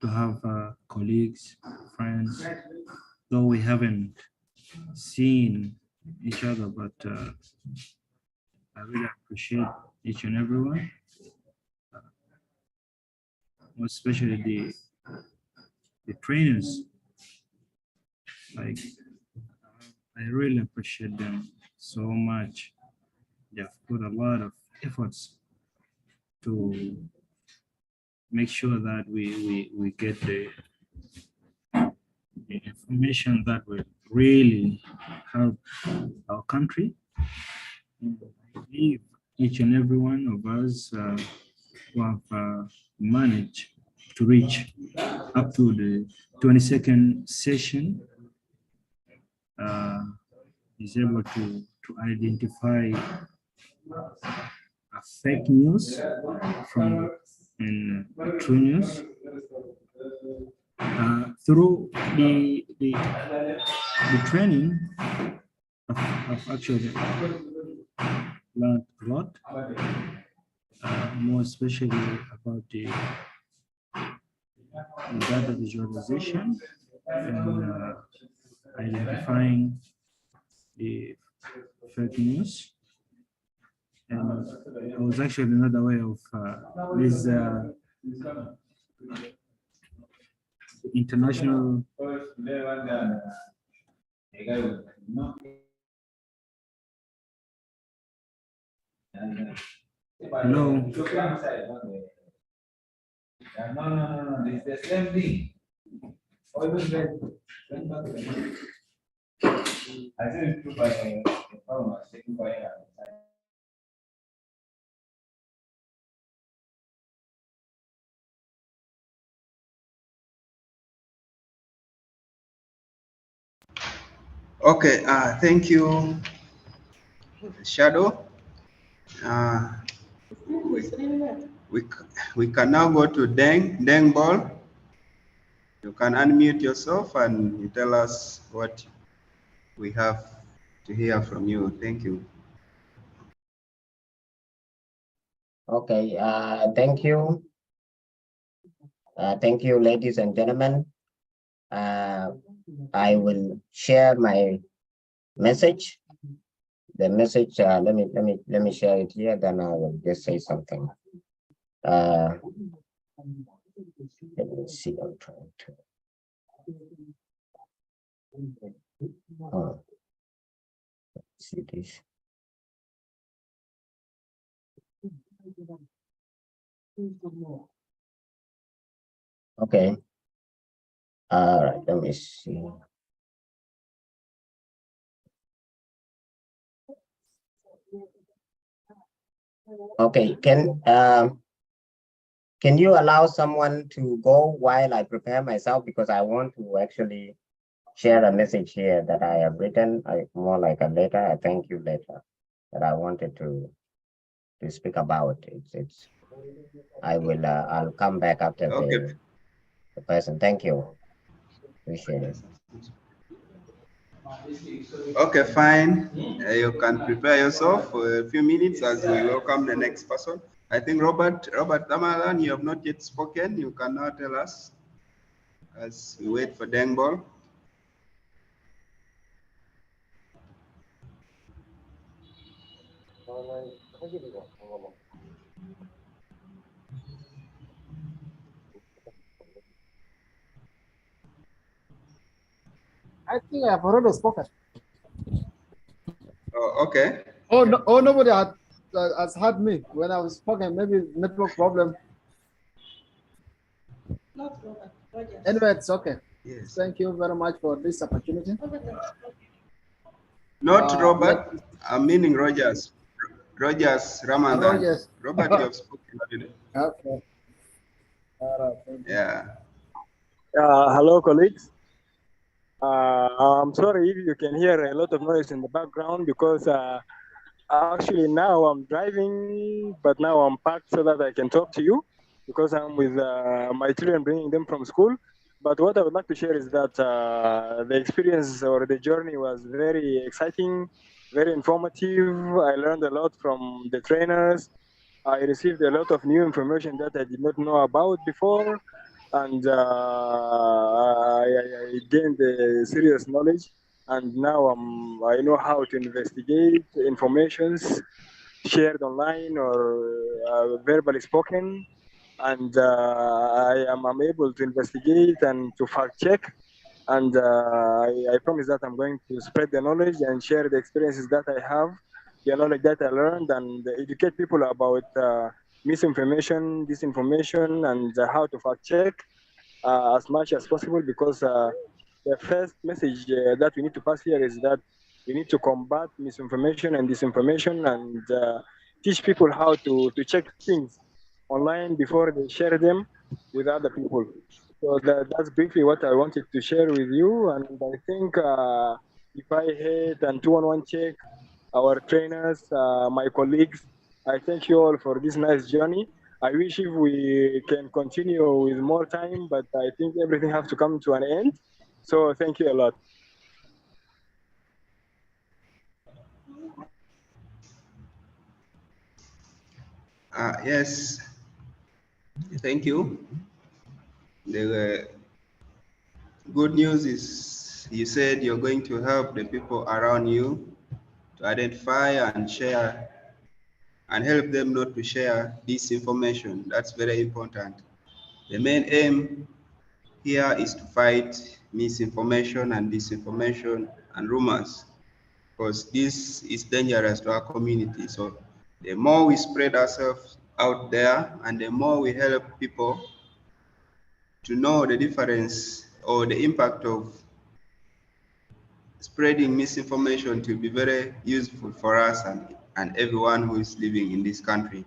to have colleagues, friends, though we haven't seen each other, but I really appreciate each and everyone, especially the trainers. Like, I really appreciate them so much. They've put a lot of efforts to make sure that we get the information that will really help our country. And I believe each and every one of us who have managed to reach up to the 22nd session is able to identify fake news from true news through the training of actually learned a lot, more especially about the data visualization and identifying the fake news. And I was actually not aware of this international hello. It's the same thing. Always red. I think it's true by the farmers taking by Okay, thank you, Shadow. We can now go to Deng Ball. You can unmute yourself and you tell us what we have to hear from you. Thank you. Okay, thank you. Thank you, ladies and gentlemen. I will share my message. The message, let me share it here, then I will just say something. Let me see, I'm trying to. Oh, let's see this. Okay. All right, let me see. Okay, can you allow someone to go while I prepare myself, because I want to actually share a message here that I have written, more like a letter, a thank you letter that I wanted to speak about. I'll come back after the person. Thank you. Appreciate it. Okay, fine. You can prepare yourself for a few minutes as we welcome the next person. I think Robert Tamalan, you have not yet spoken. You can now tell us as we wait for Deng Ball. I think I have already spoken. Oh, okay. Oh, no, nobody has heard me when I was spoken. Maybe network problem. Anyway, it's okay. Yes. Thank you very much for this opportunity. Not Robert, I'm meaning Rogers. Rogers Ramandan. Rogers. Robert, you have spoken already. Okay. All right. Thank you. Yeah. Hello, colleagues. I'm sorry if you can hear a lot of noise in the background, because actually now I'm driving, but now I'm parked so that I can talk to you, because I'm with my children, bringing them from school. But what I would like to share is that the experience or the journey was very exciting, very informative. I learned a lot from the trainers. I received a lot of new information that I did not know about before. And I gained a serious knowledge. And now I know how to investigate informations shared online or verbally spoken. And I'm able to investigate and to fact check. And I promise that I'm going to spread the knowledge and share the experiences that I have, the knowledge that I learned, and educate people about misinformation, disinformation, and how to fact check as much as possible, because the first message that we need to pass here is that we need to combat misinformation and disinformation, and teach people how to check things online before they share them with other people. So that's briefly what I wanted to share with you. And I think if I hit and 2-on-1 check, our trainers, my colleagues, I thank you all for this nice journey. I wish if we can continue with more time, but I think everything has to come to an end. So thank you a lot. Yes, thank you. The good news is you said you're going to help the people around you to identify and share and help them not to share this information. That's very important. The main aim here is to fight misinformation and disinformation and rumors, because this is dangerous to our community. So the more we spread ourselves out there and the more we help people to know the difference or the impact of spreading misinformation, to be very useful for us and everyone who is living in this country.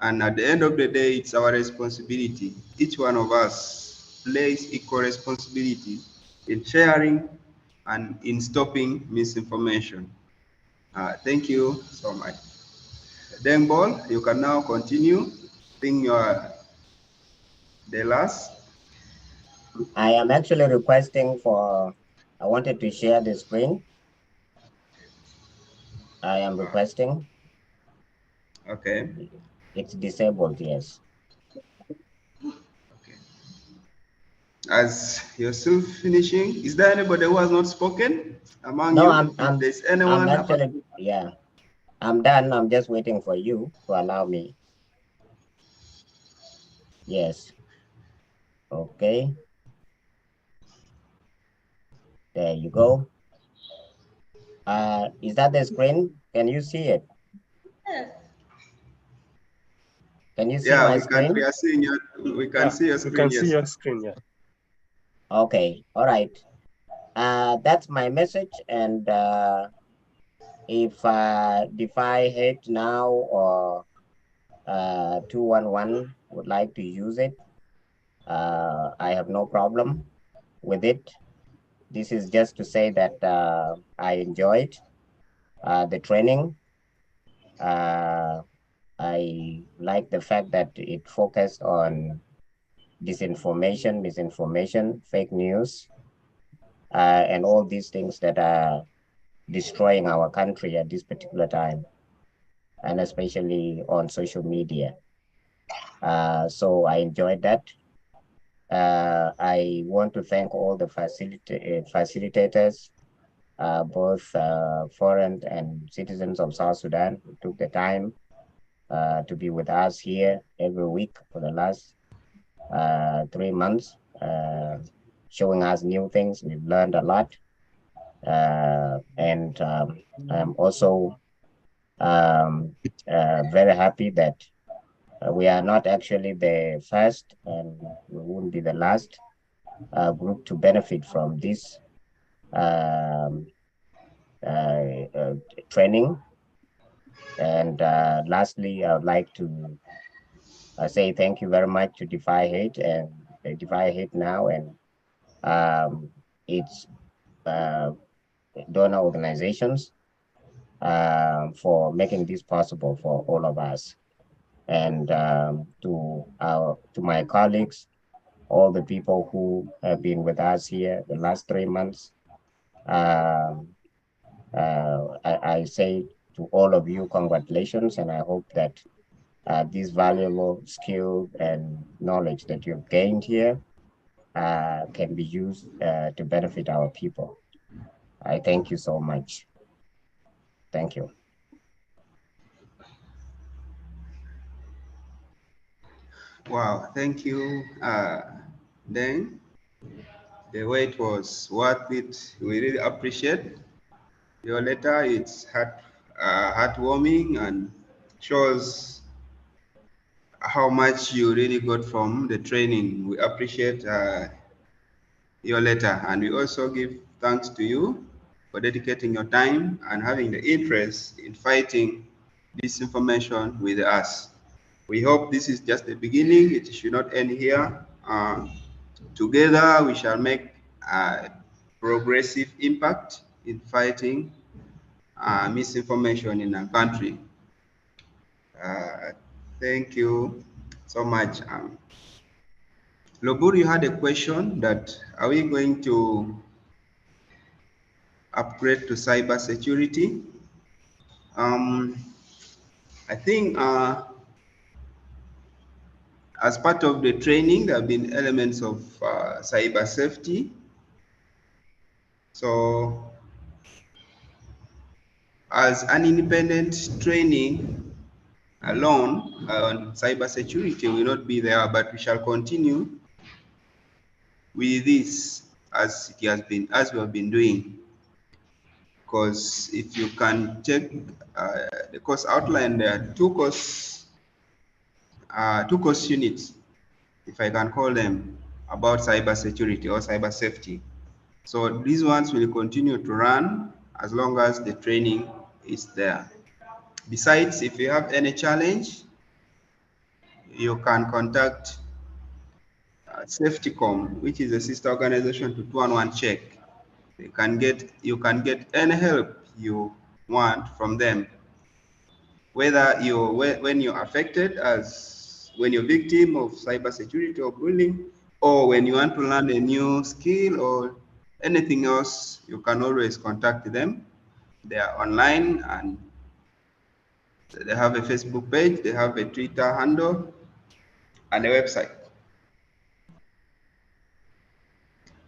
And at the end of the day, it's our responsibility. Each one of us plays equal responsibility in sharing and in stopping misinformation. Thank you so much. Dengbol, you can now continue. I think you are the last. I am actually requesting for, I wanted to share the screen. I am requesting. Okay. It's disabled, yes. As you're still finishing, is there anybody who has not spoken among No, you? If there's anyone, I'm actually, yeah, I'm done. I'm just waiting for you to allow me. Yes. Okay. There you go. Is that the screen? Can you see it? Can you see my screen? We are seeing your, we can see your screen. We can see your screen, yeah. Okay, all right. That's my message. And if DeFi Hate now or 211 would like to use it, I have no problem with it. This is just to say that I enjoyed the training. I like the fact that it focused on disinformation, misinformation, fake news, and all these things that are destroying our country at this particular time, and especially on social media. So I enjoyed that. I want to thank all the facilitators, both foreign and citizens of South Sudan, who took the time to be with us here every week for the last 3 months, showing us new things. We've learned a lot. And I'm also very happy that we are not actually the first, and we won't be the last group to benefit from this training. And lastly, I would like to say thank you very much to DeFi Hate and DeFi Hate now and its donor organizations for making this possible for all of us. And to my colleagues, all the people who have been with us here the last 3 months, I say to all of you, congratulations, and I hope that this valuable skill and knowledge that you've gained here can be used to benefit our people. I thank you so much. Thank you. Wow, thank you, Dan. The wait was worth it. We really appreciate your letter. It's heartwarming and shows how much you really got from the training. We appreciate your letter, and we also give thanks to you for dedicating your time and having the interest in fighting disinformation with us. We hope this is just the beginning. It should not end here. Together, we shall make a progressive impact in fighting misinformation in our country. Thank you so much. Lobur, you had a question that are we going to upgrade to cyber security? I think As part of the training, there have been elements of cyber safety. So as an independent training alone on cyber security will not be there, but we shall continue with this as it has been, as we have been doing. Because if you can check the course outline, there are two course units, if I can call them, about cyber security or cyber safety. So these ones will continue to run as long as the training is there. Besides, if you have any challenge, you can contact Safetycom, which is a sister organization to 211 Check. You can get any help you want from them, whether when you're affected, as when you're victim of cybersecurity or bullying, or when you want to learn a new skill or anything else, you can always contact them. They are online and they have a Facebook page, they have a Twitter handle, and a website.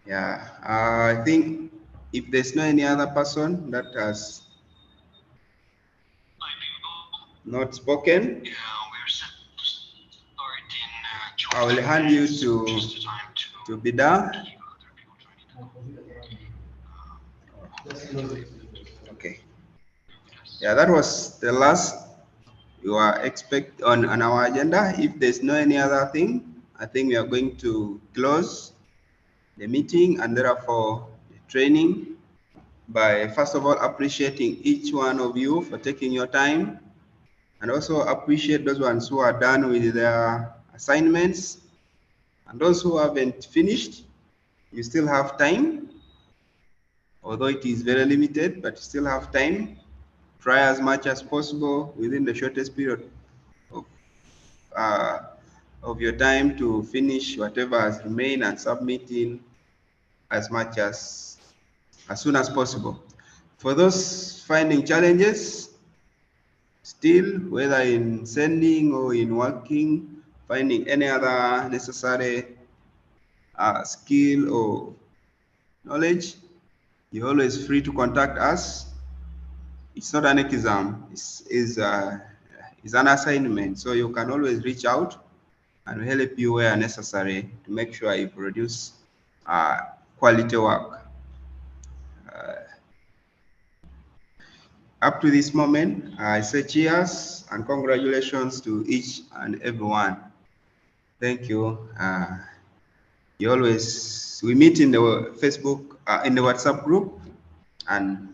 Yeah, I think if there's no any other person that has not spoken, I will hand you to Bida. Okay. Yeah, that was the last you are expect on our agenda. If there's no any other thing, I think we are going to close the meeting and therefore the training by first of all appreciating each one of you for taking your time, and also appreciate those ones who are done with their assignments, and those who haven't finished, you still have time, although it is very limited, but you still have time. Try as much as possible within the shortest period of your time to finish whatever has remained and submitting as much as soon as possible. For those finding challenges, still, whether in sending or in working, finding any other necessary skill or knowledge, you're always free to contact us. It's not an exam, it's an assignment, so you can always reach out and we'll help you where necessary to make sure you produce quality work. Up to this moment, I say cheers and congratulations to each and everyone. Thank you. We meet in the Facebook, in the WhatsApp group, and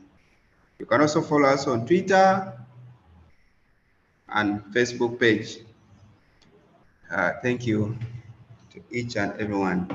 you can also follow us on Twitter and Facebook page. Thank you to each and everyone.